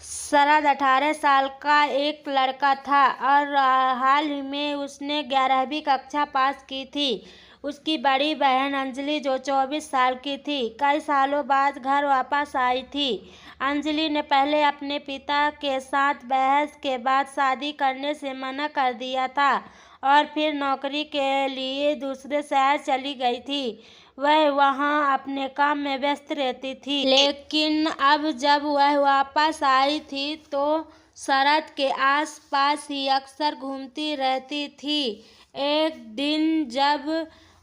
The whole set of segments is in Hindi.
शरद 18 साल का एक लड़का था और हाल ही में उसने 11वीं कक्षा पास की थी। उसकी बड़ी बहन अंजलि जो 24 साल की थी, कई सालों बाद घर वापस आई थी। अंजलि ने पहले अपने पिता के साथ बहस के बाद शादी करने से मना कर दिया था और फिर नौकरी के लिए दूसरे शहर चली गई थी। वह वहाँ अपने काम में व्यस्त रहती थी, लेकिन अब जब वह वापस आई थी तो शरद के आस-पास ही अक्सर घूमती रहती थी। एक दिन जब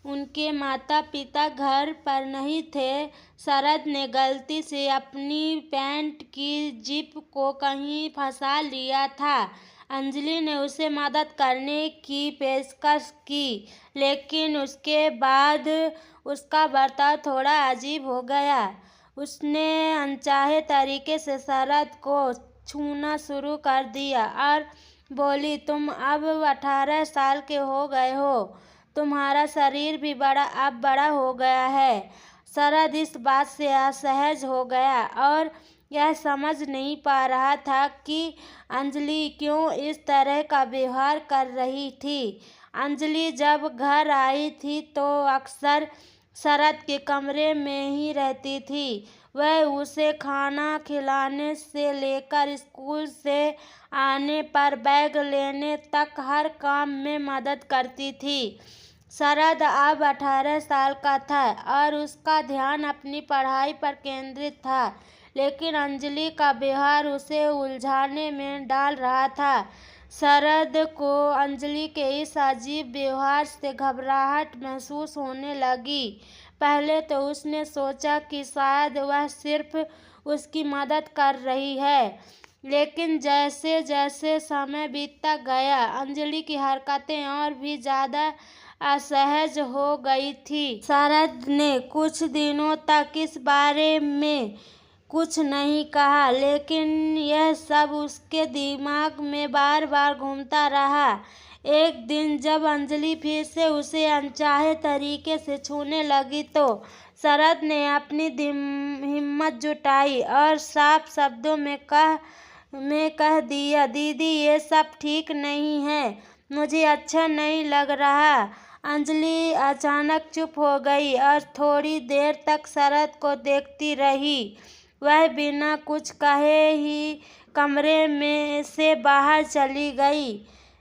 उनके माता-पिता घर पर नहीं थे, शरद ने गलती से अपनी पैंट की जिप को कहीं फंसा लिया था। अंजलि ने उसे मदद करने की पेशकश की, लेकिन उसके बाद उसका बर्ताव थोड़ा अजीब हो गया। उसने अनचाहे तरीके से शरद को छूना शुरू कर दिया और बोली, तुम अब 18 साल के हो गए हो, तुम्हारा शरीर भी अब बड़ा हो गया है। शरद इस बात से असहज हो गया और यह समझ नहीं पा रहा था कि अंजलि क्यों इस तरह का व्यवहार कर रही थी। अंजलि जब घर आई थी तो अक्सर शरद के कमरे में ही रहती थी। वह उसे खाना खिलाने से लेकर स्कूल से आने पर बैग लेने तक हर काम में मदद करती थी। शरद अब 18 साल का था और उसका ध्यान अपनी पढ़ाई पर केंद्रित था, लेकिन अंजलि का व्यवहार उसे उलझाने में डाल रहा था। शरद को अंजलि के इस अजीब व्यवहार से घबराहट महसूस होने लगी। पहले तो उसने सोचा कि शायद वह सिर्फ उसकी मदद कर रही है, लेकिन जैसे जैसे समय बीतता गया, अंजलि की हरकतें और भी ज़्यादा असहज हो गई थी। शरद ने कुछ दिनों तक इस बारे में कुछ नहीं कहा, लेकिन यह सब उसके दिमाग में बार बार घूमता रहा। एक दिन जब अंजलि फिर से उसे अनचाहे तरीके से छूने लगी तो शरद ने अपनी हिम्मत जुटाई और साफ शब्दों में कह दिया, दीदी ये सब ठीक नहीं है, मुझे अच्छा नहीं लग रहा। अंजलि अचानक चुप हो गई और थोड़ी देर तक शरद को देखती रही। वह बिना कुछ कहे ही कमरे में से बाहर चली गई।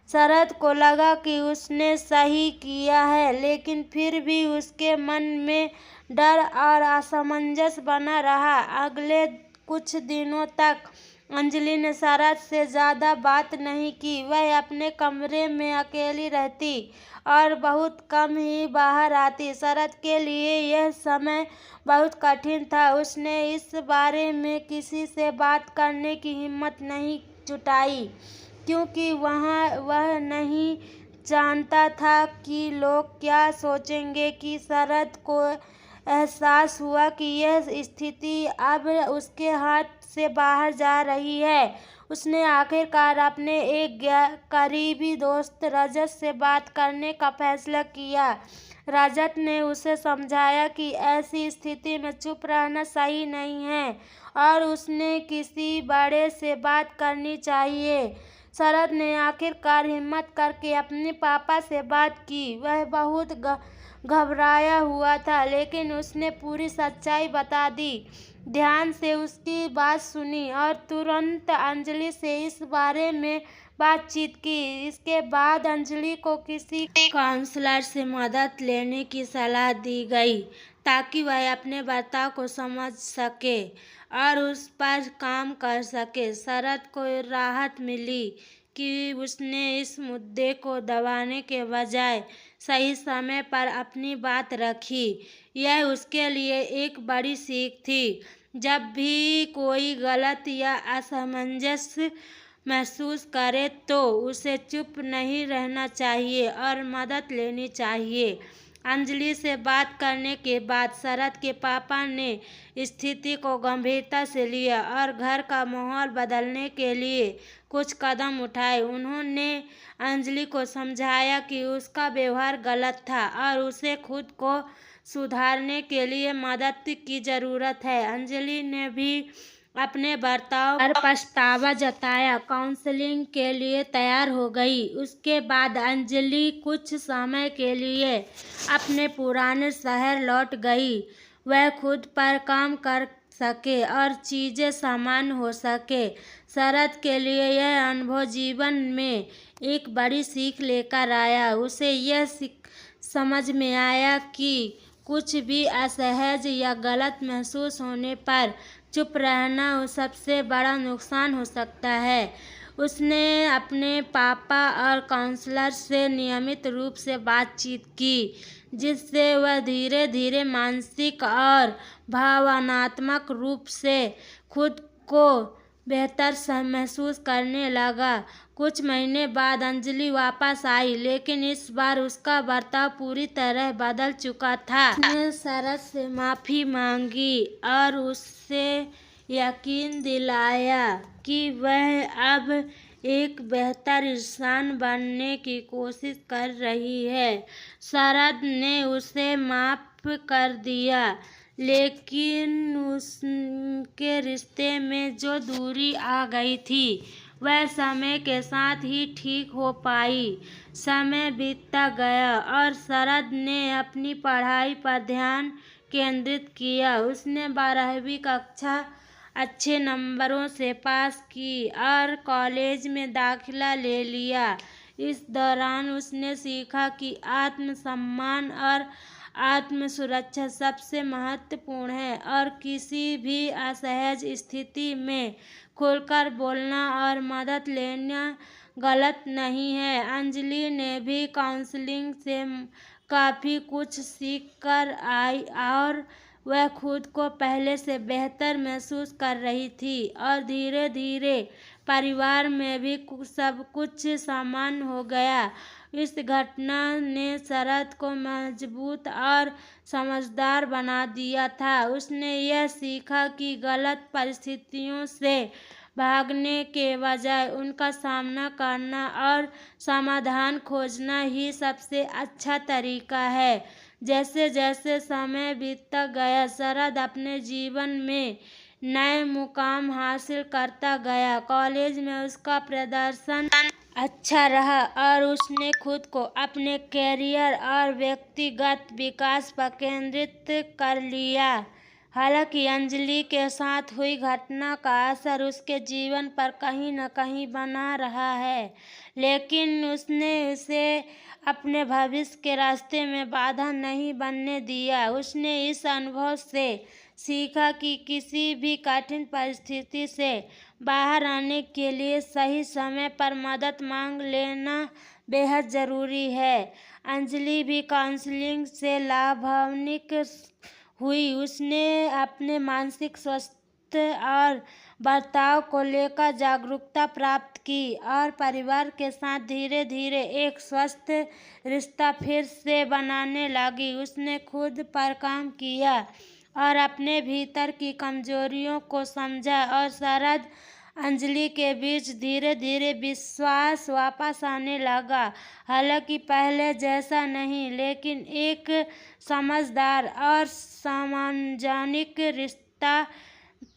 शरद को लगा कि उसने सही किया है, लेकिन फिर भी उसके मन में डर और असमंजस बना रहा। अगले कुछ दिनों तक अंजलि ने शरद से ज़्यादा बात नहीं की। वह अपने कमरे में अकेली रहती और बहुत कम ही बाहर आती। शरद के लिए यह समय बहुत कठिन था। उसने इस बारे में किसी से बात करने की हिम्मत नहीं जुटाई, क्योंकि वह नहीं जानता था कि लोग क्या सोचेंगे। कि शरद को एहसास हुआ कि यह स्थिति अब उसके हाथ से बाहर जा रही है। उसने आखिरकार अपने एक करीबी दोस्त रजत से बात करने का फैसला किया। रजत ने उसे समझाया कि ऐसी स्थिति में चुप रहना सही नहीं है और उसने किसी बड़े से बात करनी चाहिए। शरद ने आखिरकार हिम्मत करके अपने पापा से बात की। वह बहुत घबराया हुआ था, लेकिन उसने पूरी सच्चाई बता दी, ध्यान से उसकी बात सुनी और तुरंत अंजलि से इस बारे में बातचीत की। इसके बाद अंजलि को किसी काउंसलर से मदद लेने की सलाह दी गई, ताकि वह अपने बर्ताव को समझ सके और उस पर काम कर सके। शरद को राहत मिली कि उसने इस मुद्दे को दबाने के बजाय सही समय पर अपनी बात रखी। यह उसके लिए एक बड़ी सीख थी। जब भी कोई गलत या असमंजस महसूस करे तो उसे चुप नहीं रहना चाहिए और मदद लेनी चाहिए। अंजलि से बात करने के बाद शरद के पापा ने स्थिति को गंभीरता से लिया और घर का माहौल बदलने के लिए कुछ कदम उठाए। उन्होंने अंजलि को समझाया कि उसका व्यवहार गलत था और उसे खुद को सुधारने के लिए मदद की ज़रूरत है। अंजलि ने भी अपने बर्ताव पर पछतावा जताया, काउंसलिंग के लिए तैयार हो गई। उसके बाद अंजलि कुछ समय के लिए अपने पुराने शहर लौट गई। वह खुद पर काम कर सके और चीजें सामान्य हो सके। शरद के लिए यह अनुभव जीवन में एक बड़ी सीख लेकर आया। उसे यह समझ में आया कि कुछ भी असहज या गलत महसूस होने पर चुप रहना सबसे बड़ा नुकसान हो सकता है। उसने अपने पापा और काउंसलर से नियमित रूप से बातचीत की, जिससे वह धीरे धीरे मानसिक और भावनात्मक रूप से खुद को बेहतर महसूस करने लगा। कुछ महीने बाद अंजलि वापस आई, लेकिन इस बार उसका बर्ताव पूरी तरह बदल चुका था। उसने शरद से माफी मांगी और उससे यकीन दिलाया कि वह अब एक बेहतर इंसान बनने की कोशिश कर रही है। शरद ने उसे माफ कर दिया, लेकिन उसके रिश्ते में जो दूरी आ गई थी वह समय के साथ ही ठीक हो पाई। समय बीतता गया और शरद ने अपनी पढ़ाई पर ध्यान केंद्रित किया। उसने 12वीं कक्षा अच्छे नंबरों से पास की और कॉलेज में दाखिला ले लिया। इस दौरान उसने सीखा कि आत्मसम्मान और आत्म सुरक्षा सबसे महत्वपूर्ण है और किसी भी असहज स्थिति में खुलकर बोलना और मदद लेना गलत नहीं है। अंजलि ने भी काउंसलिंग से काफ़ी कुछ सीख कर आई और वह खुद को पहले से बेहतर महसूस कर रही थी और धीरे धीरे परिवार में भी सब कुछ सामान्य हो गया। इस घटना ने शरद को मजबूत और समझदार बना दिया था। उसने यह सीखा कि गलत परिस्थितियों से भागने के बजाय उनका सामना करना और समाधान खोजना ही सबसे अच्छा तरीका है। जैसे जैसे समय बीतता गया, शरद अपने जीवन में नए मुकाम हासिल करता गया। कॉलेज में उसका प्रदर्शन अच्छा रहा और उसने खुद को अपने कैरियर और व्यक्तिगत विकास पर केंद्रित कर लिया। हालांकि अंजलि के साथ हुई घटना का असर उसके जीवन पर कहीं न कहीं बना रहा है, लेकिन उसने उसे अपने भविष्य के रास्ते में बाधा नहीं बनने दिया। उसने इस अनुभव से सीखा कि किसी भी कठिन परिस्थिति से बाहर आने के लिए सही समय पर मदद मांग लेना बेहद ज़रूरी है। अंजलि भी काउंसलिंग से लाभान्वित हुई। उसने अपने मानसिक स्वास्थ्य और बर्ताव को लेकर जागरूकता प्राप्त की और परिवार के साथ धीरे धीरे एक स्वस्थ रिश्ता फिर से बनाने लगी। उसने खुद पर काम किया और अपने भीतर की कमजोरियों को समझा और शरद अंजलि के बीच धीरे धीरे विश्वास वापस आने लगा। हालांकि पहले जैसा नहीं, लेकिन एक समझदार और सामंजनिक रिश्ता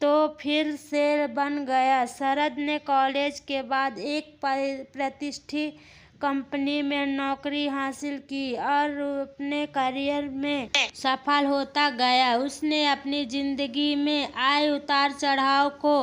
तो फिर से बन गया। शरद ने कॉलेज के बाद एक प्रतिष्ठित कंपनी में नौकरी हासिल की और अपने करियर में सफल होता गया। उसने अपनी जिंदगी में आए उतार चढ़ाव को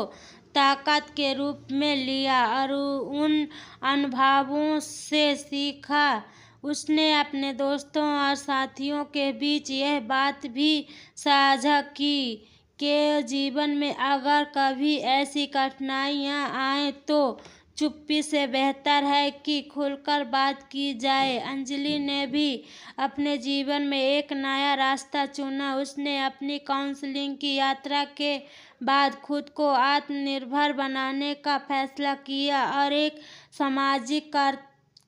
ताकत के रूप में लिया और उन अनुभवों से सीखा। उसने अपने दोस्तों और साथियों के बीच यह बात भी साझा की कि जीवन में अगर कभी ऐसी कठिनाइयाँ आए तो चुप्पी से बेहतर है कि खुलकर बात की जाए। अंजलि ने भी अपने जीवन में एक नया रास्ता चुना। उसने अपनी काउंसलिंग की यात्रा के बाद खुद को आत्मनिर्भर बनाने का फैसला किया और एक सामाजिक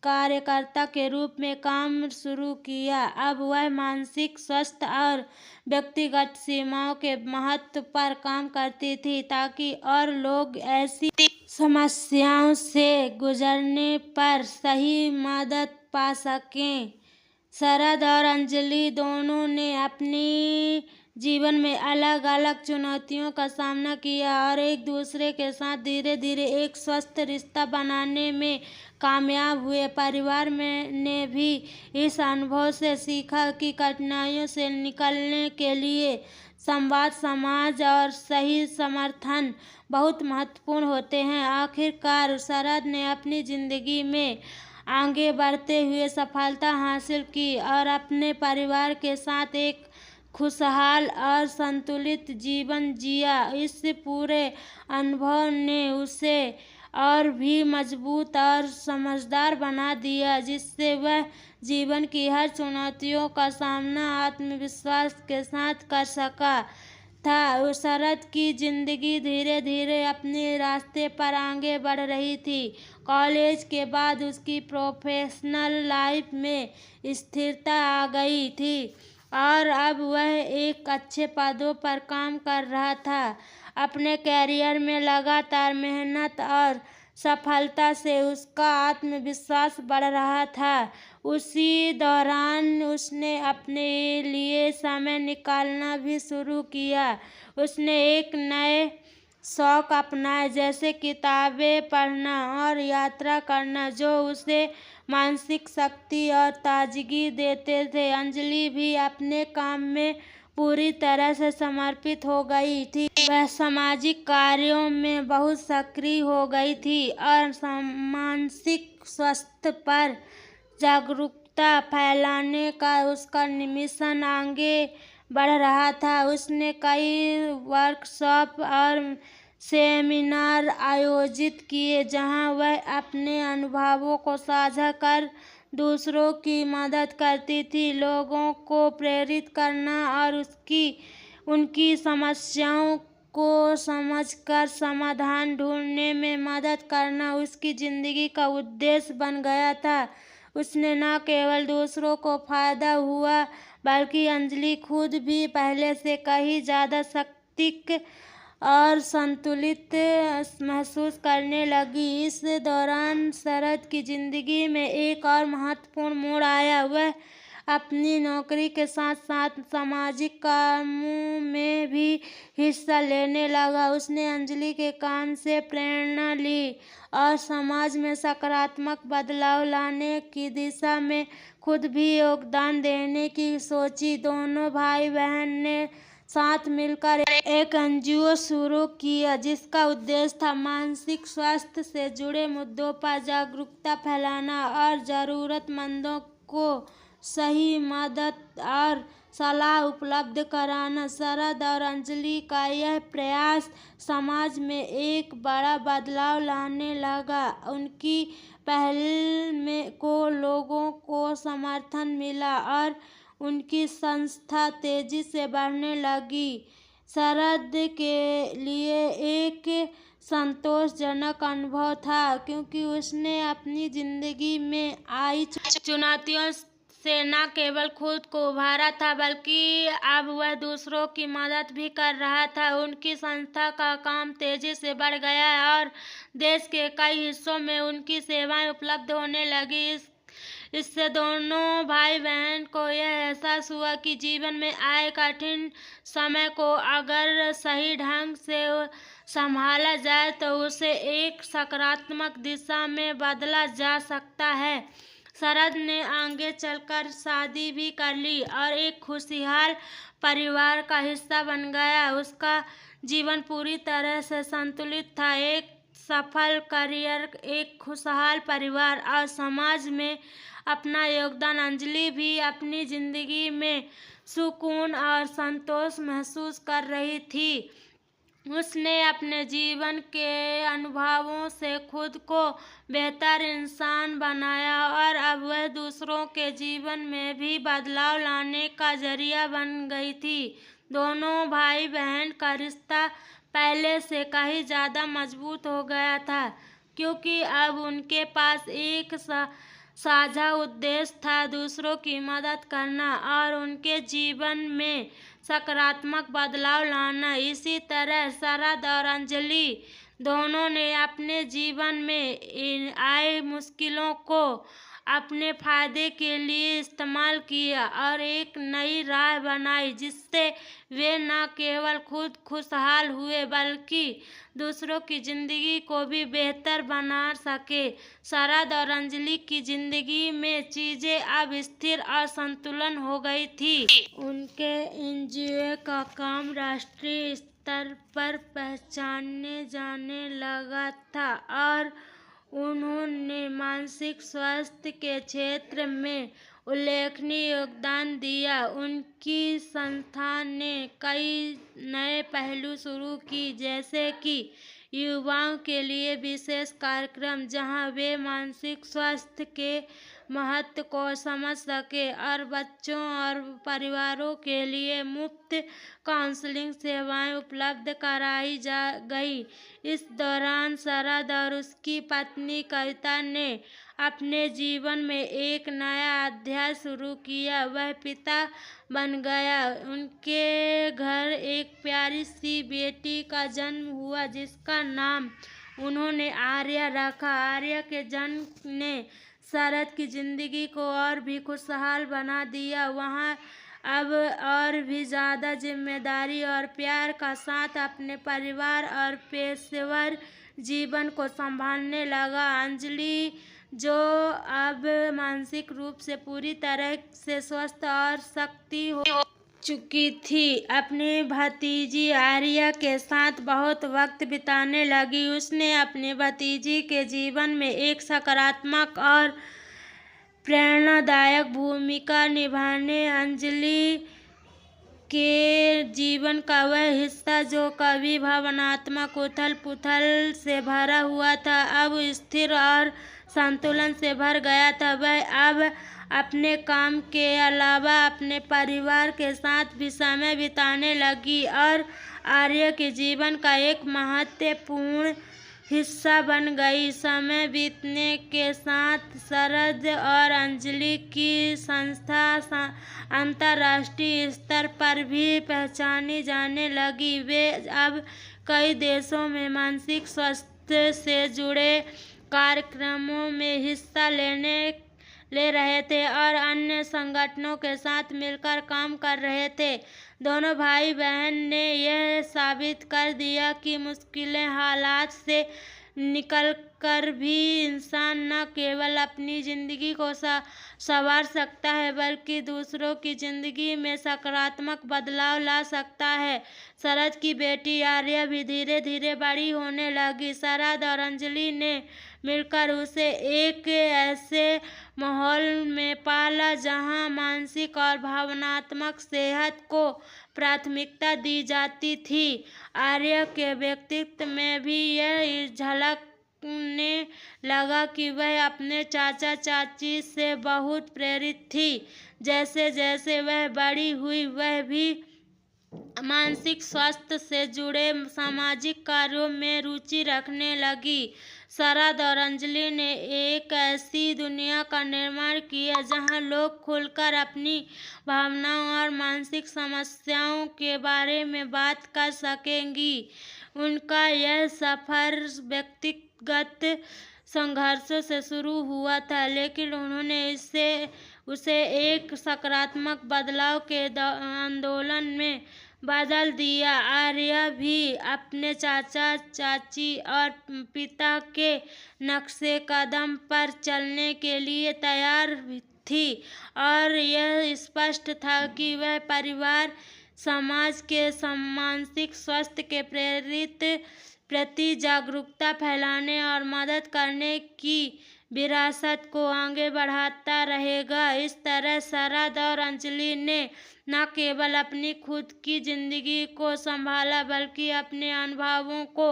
कार्यकर्ता के रूप में काम शुरू किया। अब वह मानसिक स्वास्थ्य और व्यक्तिगत सीमाओं के महत्व पर काम करती थी ताकि और लोग ऐसी समस्याओं से गुजरने पर सही मदद पा सकें। शरद और अंजलि दोनों ने अपनी जीवन में अलग अलग चुनौतियों का सामना किया और एक दूसरे के साथ धीरे धीरे एक स्वस्थ रिश्ता बनाने में कामयाब हुए। परिवार में ने भी इस अनुभव से सीखा कि कठिनाइयों से निकलने के लिए संवाद, समाज और सही समर्थन बहुत महत्वपूर्ण होते हैं। आखिरकार शरद ने अपनी जिंदगी में आगे बढ़ते हुए सफलता हासिल की और अपने परिवार के साथ एक खुशहाल और संतुलित जीवन जिया। इस पूरे अनुभव ने उसे और भी मजबूत और समझदार बना दिया, जिससे वह जीवन की हर चुनौतियों का सामना आत्मविश्वास के साथ कर सका था। शरद की जिंदगी धीरे धीरे अपने रास्ते पर आगे बढ़ रही थी। कॉलेज के बाद उसकी प्रोफेशनल लाइफ में स्थिरता आ गई थी और अब वह एक अच्छे पदों पर काम कर रहा था। अपने कैरियर में लगातार मेहनत और सफलता से उसका आत्मविश्वास बढ़ रहा था। उसी दौरान उसने अपने लिए समय निकालना भी शुरू किया। उसने एक नए शौक अपनाए, जैसे किताबें पढ़ना और यात्रा करना, जो उसे मानसिक शक्ति और ताजगी देते थे। अंजलि भी अपने काम में पूरी तरह से समर्पित हो गई थी। वह सामाजिक कार्यों में बहुत सक्रिय हो गई थी और मानसिक स्वास्थ्य पर जागरूकता फैलाने का उसका मिशन आगे बढ़ रहा था। उसने कई वर्कशॉप और सेमिनार आयोजित किए, जहां वह अपने अनुभवों को साझा कर दूसरों की मदद करती थी। लोगों को प्रेरित करना और उनकी समस्याओं को समझकर समाधान ढूंढने में मदद करना उसकी जिंदगी का उद्देश्य बन गया था। उसने न केवल दूसरों को फायदा हुआ, बल्कि अंजलि खुद भी पहले से कहीं ज्यादा शक्ति और संतुलित महसूस करने लगी। इस दौरान शरद की जिंदगी में एक और महत्वपूर्ण मोड़ आया। वह अपनी नौकरी के साथ साथ सामाजिक कामों में भी हिस्सा लेने लगा। उसने अंजलि के काम से प्रेरणा ली और समाज में सकारात्मक बदलाव लाने की दिशा में खुद भी योगदान देने की सोची। दोनों भाई बहन ने साथ मिलकर एक एनजीओ शुरू किया, जिसका उद्देश्य था मानसिक स्वास्थ्य से जुड़े मुद्दों पर जागरूकता फैलाना और जरूरतमंदों को सही मदद और सलाह उपलब्ध कराना। शरद और अंजलि का यह प्रयास समाज में एक बड़ा बदलाव लाने लगा। उनकी पहल को लोगों को समर्थन मिला और उनकी संस्था तेजी से बढ़ने लगी। शरद के लिए एक संतोषजनक अनुभव था, क्योंकि उसने अपनी जिंदगी में आई चुनौतियों से न केवल खुद को उभारा था, बल्कि अब वह दूसरों की मदद भी कर रहा था। उनकी संस्था का काम तेजी से बढ़ गया और देश के कई हिस्सों में उनकी सेवाएं उपलब्ध होने लगी। इससे दोनों भाई बहन को यह एहसास हुआ कि जीवन में आए कठिन समय को अगर सही ढंग से संभाला जाए तो उसे एक सकारात्मक दिशा में बदला जा सकता है। शरद ने आगे चलकर शादी भी कर ली और एक खुशहाल परिवार का हिस्सा बन गया। उसका जीवन पूरी तरह से संतुलित था, एक सफल करियर, एक खुशहाल परिवार और समाज में अपना योगदान। अंजलि भी अपनी जिंदगी में सुकून और संतोष महसूस कर रही थी। उसने अपने जीवन के अनुभवों से खुद को बेहतर इंसान बनाया और अब वह दूसरों के जीवन में भी बदलाव लाने का जरिया बन गई थी। दोनों भाई बहन का रिश्ता पहले से कहीं ज्यादा मजबूत हो गया था, क्योंकि अब उनके पास एक साझा उद्देश्य था, दूसरों की मदद करना और उनके जीवन में सकारात्मक बदलाव लाना। इसी तरह शरद और अंजलि दोनों ने अपने जीवन में आए मुश्किलों को अपने फायदे के लिए इस्तेमाल किया और एक नई राह बनाई जिससे वे न केवल खुद खुशहाल हुए बल्कि दूसरों की जिंदगी को भी बेहतर बना सके। शरद और अंजलि की जिंदगी में चीजें अब स्थिर और संतुलन हो गई थी। उनके एनजीओ का काम राष्ट्रीय स्तर पर पहचाने जाने लगा था और उन्होंने मानसिक स्वास्थ्य के क्षेत्र में उल्लेखनीय योगदान दिया। उनकी संस्था ने कई नए पहलू शुरू की, जैसे कि युवाओं के लिए विशेष कार्यक्रम जहां वे मानसिक स्वास्थ्य के महत्व को समझ सके और बच्चों और परिवारों के लिए मुफ्त काउंसलिंग सेवाएं उपलब्ध कराई गई। इस दौरान शरद और उसकी पत्नी कविता ने अपने जीवन में एक नया अध्याय शुरू किया। वह पिता बन गया। उनके घर एक प्यारी सी बेटी का जन्म हुआ जिसका नाम उन्होंने आर्या रखा। आर्या के जन्म ने शरद की जिंदगी को और भी खुशहाल बना दिया। वहाँ अब और भी ज़्यादा जिम्मेदारी और प्यार का साथ अपने परिवार और पेशेवर जीवन को संभालने लगा। अंजलि, जो अब मानसिक रूप से पूरी तरह से स्वस्थ और शक्ति हो चुकी थी, अपनी भतीजी आर्या के साथ बहुत वक्त बिताने लगी। उसने अपनी भतीजी के जीवन में एक सकारात्मक और प्रेरणादायक भूमिका निभाने अंजलि के जीवन का वह हिस्सा जो कभी भावनात्मक उथल पुथल से भरा हुआ था, अब स्थिर और संतुलन से भर गया था। वह अब अपने काम के अलावा अपने परिवार के साथ भी समय बिताने लगी और आर्या के जीवन का एक महत्वपूर्ण हिस्सा बन गई। समय बीतने के साथ शरद और अंजलि की संस्था अंतर्राष्ट्रीय स्तर पर भी पहचानी जाने लगी। वे अब कई देशों में मानसिक स्वास्थ्य से जुड़े कार्यक्रमों में हिस्सा ले रहे थे और अन्य संगठनों के साथ मिलकर काम कर रहे थे। दोनों भाई बहन ने यह साबित कर दिया कि मुश्किल हालात से निकलकर भी इंसान न केवल अपनी जिंदगी को संवार सकता है बल्कि दूसरों की जिंदगी में सकारात्मक बदलाव ला सकता है। शरद की बेटी आर्या भी धीरे धीरे बड़ी होने लगी। शरद और अंजलि ने मिलकर उसे एक ऐसे माहौल में पाला जहां मानसिक और भावनात्मक सेहत को प्राथमिकता दी जाती थी। आर्या के व्यक्तित्व में भी यह झलकने लगा कि वह अपने चाचा चाची से बहुत प्रेरित थी। जैसे जैसे वह बड़ी हुई, वह भी मानसिक स्वास्थ्य से जुड़े सामाजिक कार्यों में रुचि रखने लगी। शरद और अंजलि ने एक ऐसी दुनिया का निर्माण किया जहां लोग खुलकर अपनी भावनाओं और मानसिक समस्याओं के बारे में बात कर सकेंगी। उनका यह सफर व्यक्तिगत संघर्षों से शुरू हुआ था, लेकिन उन्होंने उसे एक सकारात्मक बदलाव के आंदोलन में बदल दिया। आर्या भी अपने चाचा चाची और पिता के नक्शे कदम पर चलने के लिए तैयार थी और यह स्पष्ट था कि वह परिवार समाज के मानसिक स्वास्थ्य के प्रति जागरूकता फैलाने और मदद करने की विरासत को आगे बढ़ाता रहेगा। इस तरह शरद और अंजलि ने न केवल अपनी खुद की जिंदगी को संभाला बल्कि अपने अनुभवों को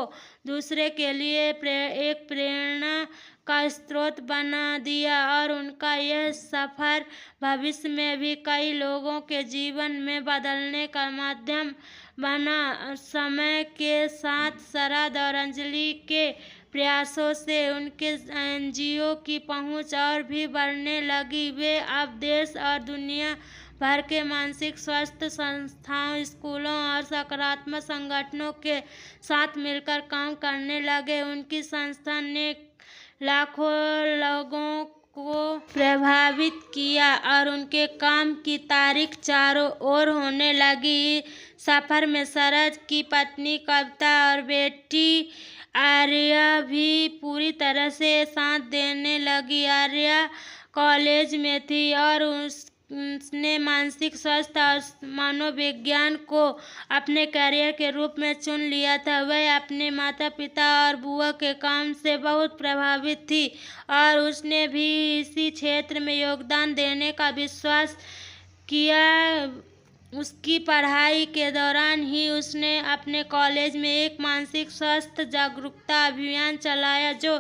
दूसरे के लिए एक प्रेरणा का स्रोत बना दिया और उनका यह सफर भविष्य में भी कई लोगों के जीवन में बदलने का माध्यम बना। समय के साथ शरद और अंजलि के प्रयासों से उनके एनजीओ की पहुंच और भी बढ़ने लगी। वे अब देश और दुनिया भर के मानसिक स्वास्थ्य संस्थाओं, स्कूलों और सकारात्मक संगठनों के साथ मिलकर काम करने लगे। उनकी संस्था ने लाखों लोगों को प्रभावित किया और उनके काम की तारीफ चारों ओर होने लगी। सफर में शरद की पत्नी कविता और बेटी आर्या भी पूरी तरह से साथ देने लगी। आर्या कॉलेज में थी और उसने मानसिक स्वास्थ्य और मनोविज्ञान को अपने करियर के रूप में चुन लिया था। वह अपने माता पिता और बुआ के काम से बहुत प्रभावित थी और उसने भी इसी क्षेत्र में योगदान देने का विश्वास किया। उसकी पढ़ाई के दौरान ही उसने अपने कॉलेज में एक मानसिक स्वास्थ्य जागरूकता अभियान चलाया जो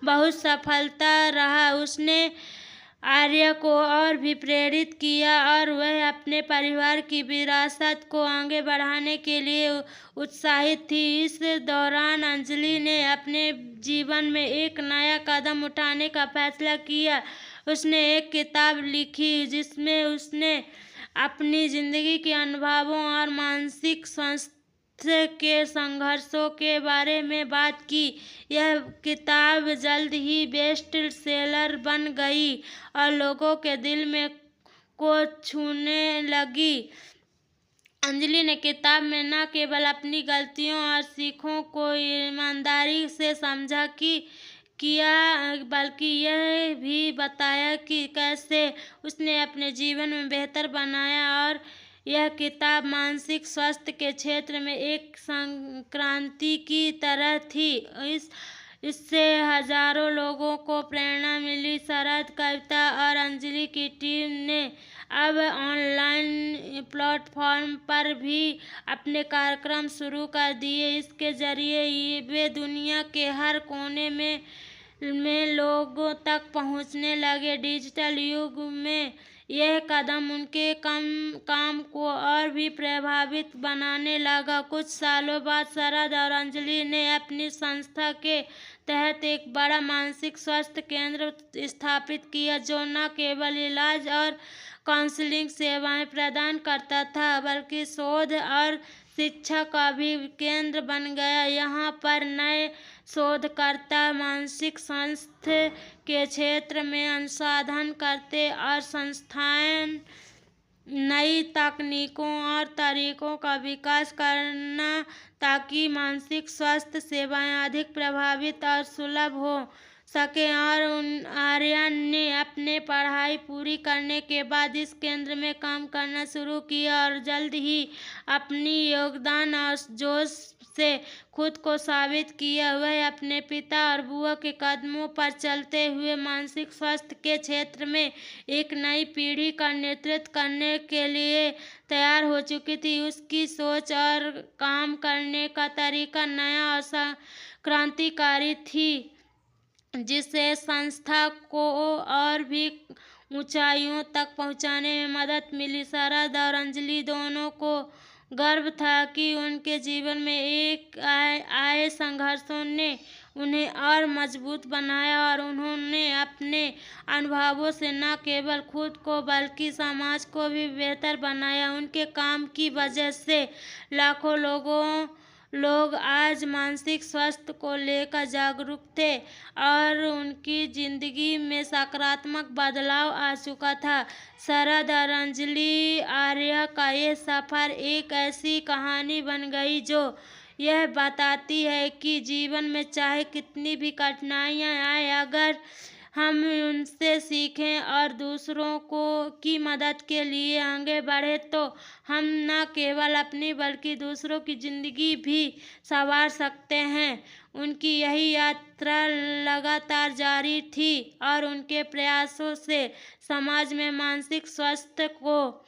बहुत सफलता रहा। उसने आर्या को और भी प्रेरित किया और वह अपने परिवार की विरासत को आगे बढ़ाने के लिए उत्साहित थी। इस दौरान अंजलि ने अपने जीवन में एक नया कदम उठाने का फैसला किया। उसने एक किताब लिखी जिसमें उसने अपनी जिंदगी के अनुभवों और मानसिक स्वास्थ्य के संघर्षों के बारे में बात की। यह किताब जल्द ही बेस्ट सेलर बन गई और लोगों के दिल में को छूने लगी। अंजलि ने किताब में न केवल अपनी गलतियों और सीखों को ईमानदारी से समझा किया बल्कि यह भी बताया कि कैसे उसने अपने जीवन में बेहतर बनाया। और यह किताब मानसिक स्वास्थ्य के क्षेत्र में एक क्रांति की तरह थी। इससे हजारों लोगों को प्रेरणा मिली। शरद, कविता और अंजलि की टीम ने अब ऑनलाइन प्लेटफॉर्म पर भी अपने कार्यक्रम शुरू कर दिए। इसके जरिए वे दुनिया के हर कोने में लोगों तक पहुंचने लगे। डिजिटल युग में यह कदम उनके काम को और भी प्रभावित बनाने लगा। कुछ सालों बाद शरद और अंजलि ने अपनी संस्था के तहत एक बड़ा मानसिक स्वास्थ्य केंद्र स्थापित किया जो न केवल इलाज और काउंसलिंग सेवाएं प्रदान करता था बल्कि शोध और शिक्षा का भी केंद्र बन गया। यहाँ पर नए शोधकर्ता मानसिक स्वास्थ्य के क्षेत्र में अनुसंधान करते और संस्थाएं नई तकनीकों और तरीकों का विकास करना ताकि मानसिक स्वास्थ्य सेवाएं अधिक प्रभावित और सुलभ हो सके। और आर्यन ने अपने पढ़ाई पूरी करने के बाद इस केंद्र में काम करना शुरू किया और जल्द ही अपनी योगदान और जोश से खुद को साबित किया। वह अपने पिता और बुआ के कदमों पर चलते हुए मानसिक स्वास्थ्य के क्षेत्र में एक नई पीढ़ी का नेतृत्व करने के लिए तैयार हो चुकी थी। उसकी सोच और काम करने का तरीका नया और क्रांतिकारी थी जिससे संस्था को और भी ऊंचाइयों तक पहुंचाने में मदद मिली। शरद और अंजलि दोनों को गर्व था कि उनके जीवन में एक आए संघर्षों ने उन्हें और मजबूत बनाया और उन्होंने अपने अनुभवों से न केवल खुद को बल्कि समाज को भी बेहतर बनाया। उनके काम की वजह से लाखों लोग आज मानसिक स्वास्थ्य को लेकर जागरूक थे और उनकी जिंदगी में सकारात्मक बदलाव आ चुका था। शरद और अंजलि आर्या का ये सफर एक ऐसी कहानी बन गई जो यह बताती है कि जीवन में चाहे कितनी भी कठिनाइयां आए, अगर हम उनसे सीखें और दूसरों की मदद के लिए आगे बढ़े तो हम न केवल अपनी बल्कि दूसरों की जिंदगी भी संवार सकते हैं। उनकी यही यात्रा लगातार जारी थी और उनके प्रयासों से समाज में मानसिक स्वास्थ्य को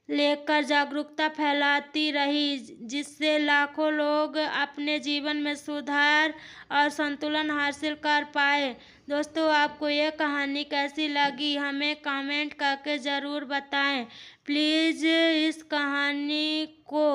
लेकर जागरूकता फैलाती रही जिससे लाखों लोग अपने जीवन में सुधार और संतुलन हासिल कर पाए। दोस्तों, आपको यह कहानी कैसी लगी हमें कमेंट करके ज़रूर बताएं। प्लीज़ इस कहानी को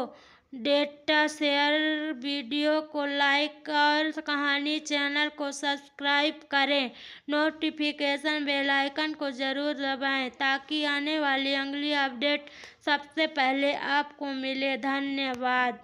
डेटा शेयर, वीडियो को लाइक और कहानी चैनल को सब्सक्राइब करें। नोटिफिकेशन बेल आइकन को ज़रूर दबाएं ताकि आने वाली अगली अपडेट सबसे पहले आपको मिले। धन्यवाद।